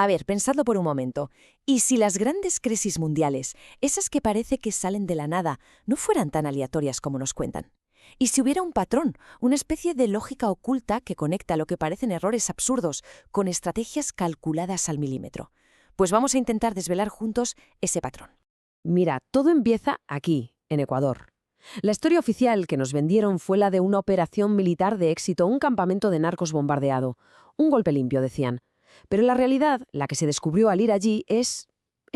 A ver, pensadlo por un momento. ¿Y si las grandes crisis mundiales, esas que parece que salen de la nada, no fueran tan aleatorias como nos cuentan? ¿Y si hubiera un patrón, una especie de lógica oculta que conecta lo que parecen errores absurdos con estrategias calculadas al milímetro? Pues vamos a intentar desvelar juntos ese patrón. Mira, todo empieza aquí, en Ecuador. La historia oficial que nos vendieron fue la de una operación militar de éxito, un campamento de narcos bombardeado. Un golpe limpio, decían. Pero la realidad, la que se descubrió al ir allí, es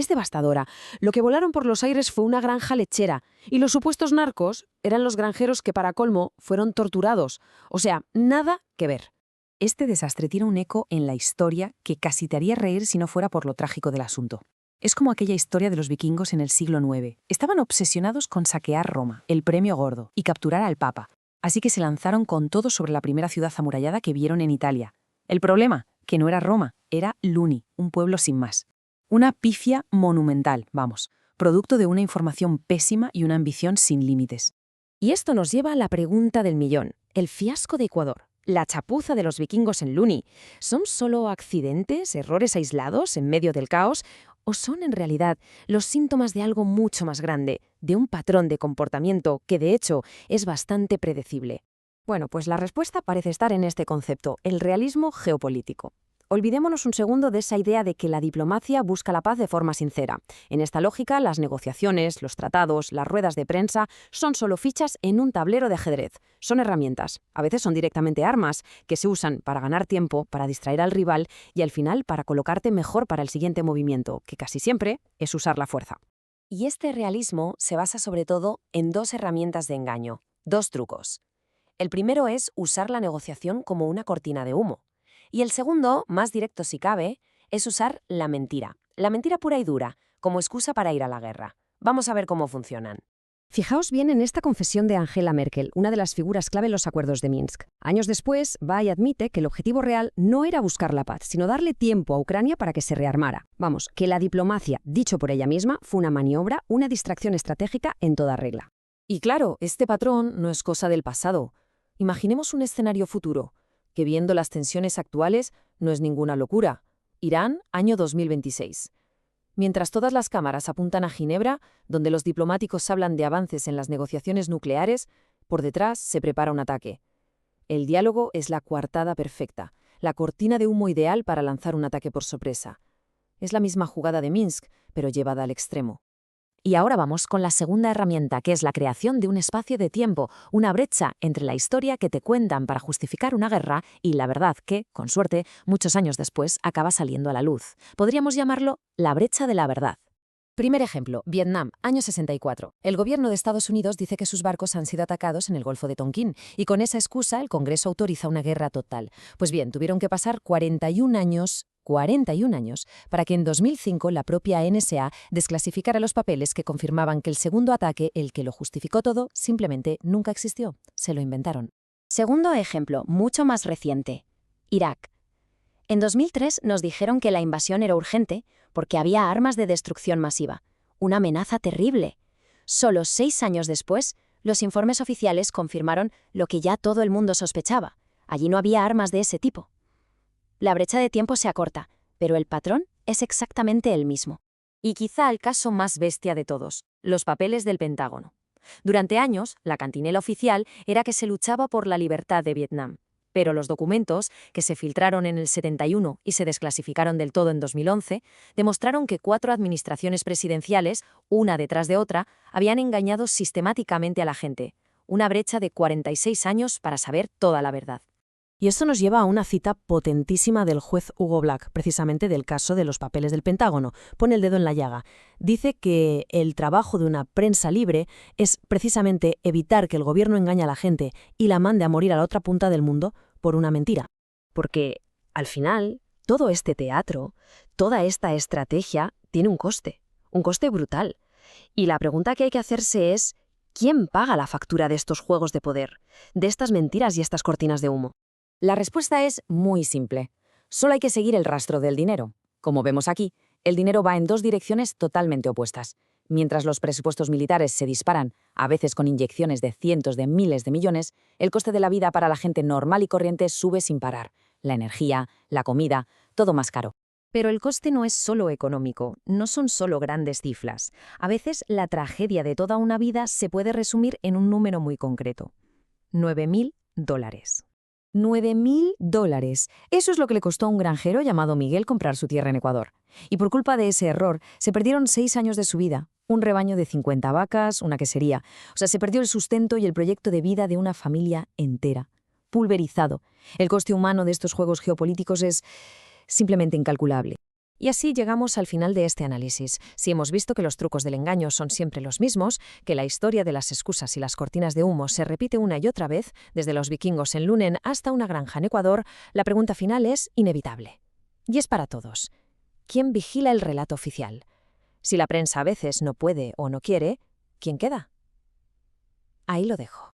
devastadora. Lo que volaron por los aires fue una granja lechera, y los supuestos narcos eran los granjeros que, para colmo, fueron torturados. O sea, nada que ver. Este desastre tiene un eco en la historia que casi te haría reír si no fuera por lo trágico del asunto. Es como aquella historia de los vikingos en el siglo IX. Estaban obsesionados con saquear Roma, el premio gordo, y capturar al Papa. Así que se lanzaron con todo sobre la primera ciudad amurallada que vieron en Italia. El problema, que no era Roma, era Luni, un pueblo sin más. Una pifia monumental, vamos, producto de una información pésima y una ambición sin límites. Y esto nos lleva a la pregunta del millón, el fiasco de Ecuador. La chapuza de los vikingos en Luni, ¿son solo accidentes, errores aislados en medio del caos? ¿O son en realidad los síntomas de algo mucho más grande, de un patrón de comportamiento que de hecho es bastante predecible? Bueno, pues la respuesta parece estar en este concepto, el realismo geopolítico. Olvidémonos un segundo de esa idea de que la diplomacia busca la paz de forma sincera. En esta lógica, las negociaciones, los tratados, las ruedas de prensa son solo fichas en un tablero de ajedrez. Son herramientas, a veces son directamente armas, que se usan para ganar tiempo, para distraer al rival y al final para colocarte mejor para el siguiente movimiento, que casi siempre es usar la fuerza. Y este realismo se basa sobre todo en dos herramientas de engaño, dos trucos. El primero es usar la negociación como una cortina de humo. Y el segundo, más directo si cabe, es usar la mentira pura y dura, como excusa para ir a la guerra. Vamos a ver cómo funcionan. Fijaos bien en esta confesión de Angela Merkel, una de las figuras clave en los acuerdos de Minsk. Años después, va y admite que el objetivo real no era buscar la paz, sino darle tiempo a Ucrania para que se rearmara. Vamos, que la diplomacia, dicho por ella misma, fue una maniobra, una distracción estratégica en toda regla. Y claro, este patrón no es cosa del pasado. Imaginemos un escenario futuro, que viendo las tensiones actuales no es ninguna locura. Irán, año 2026. Mientras todas las cámaras apuntan a Ginebra, donde los diplomáticos hablan de avances en las negociaciones nucleares, por detrás se prepara un ataque. El diálogo es la coartada perfecta, la cortina de humo ideal para lanzar un ataque por sorpresa. Es la misma jugada de Minsk, pero llevada al extremo. Y ahora vamos con la segunda herramienta, que es la creación de un espacio de tiempo, una brecha entre la historia que te cuentan para justificar una guerra y la verdad que, con suerte, muchos años después acaba saliendo a la luz. Podríamos llamarlo la brecha de la verdad. Primer ejemplo, Vietnam, año 64. El gobierno de Estados Unidos dice que sus barcos han sido atacados en el Golfo de Tonquín y con esa excusa el Congreso autoriza una guerra total. Pues bien, tuvieron que pasar 41 años para que en 2005 la propia NSA desclasificara los papeles que confirmaban que el segundo ataque, el que lo justificó todo, simplemente nunca existió. Se lo inventaron. Segundo ejemplo, mucho más reciente. Irak. En 2003 nos dijeron que la invasión era urgente porque había armas de destrucción masiva. Una amenaza terrible. Solo 6 años después, los informes oficiales confirmaron lo que ya todo el mundo sospechaba. Allí no había armas de ese tipo. La brecha de tiempo se acorta, pero el patrón es exactamente el mismo. Y quizá el caso más bestia de todos, los papeles del Pentágono. Durante años, la cantinela oficial era que se luchaba por la libertad de Vietnam. Pero los documentos, que se filtraron en el 71 y se desclasificaron del todo en 2011, demostraron que 4 administraciones presidenciales, una detrás de otra, habían engañado sistemáticamente a la gente. Una brecha de 46 años para saber toda la verdad. Y esto nos lleva a una cita potentísima del juez Hugo Black, precisamente del caso de los papeles del Pentágono. Pone el dedo en la llaga. Dice que el trabajo de una prensa libre es precisamente evitar que el gobierno engañe a la gente y la mande a morir a la otra punta del mundo por una mentira. Porque, al final, todo este teatro, toda esta estrategia tiene un coste brutal. Y la pregunta que hay que hacerse es, ¿quién paga la factura de estos juegos de poder, de estas mentiras y estas cortinas de humo? La respuesta es muy simple. Solo hay que seguir el rastro del dinero. Como vemos aquí, el dinero va en 2 direcciones totalmente opuestas. Mientras los presupuestos militares se disparan, a veces con inyecciones de cientos de miles de millones, el coste de la vida para la gente normal y corriente sube sin parar. La energía, la comida, todo más caro. Pero el coste no es solo económico, no son solo grandes cifras. A veces la tragedia de toda una vida se puede resumir en un número muy concreto. $9.000. $9.000. Eso es lo que le costó a un granjero llamado Miguel comprar su tierra en Ecuador. Y por culpa de ese error, se perdieron 6 años de su vida. Un rebaño de 50 vacas, una quesería. O sea, se perdió el sustento y el proyecto de vida de una familia entera. Pulverizado. El coste humano de estos juegos geopolíticos es simplemente incalculable. Y así llegamos al final de este análisis. Si hemos visto que los trucos del engaño son siempre los mismos, que la historia de las excusas y las cortinas de humo se repite una y otra vez, desde los vikingos en Lunen hasta una granja en Ecuador, la pregunta final es inevitable. Y es para todos. ¿Quién vigila el relato oficial? Si la prensa a veces no puede o no quiere, ¿quién queda? Ahí lo dejo.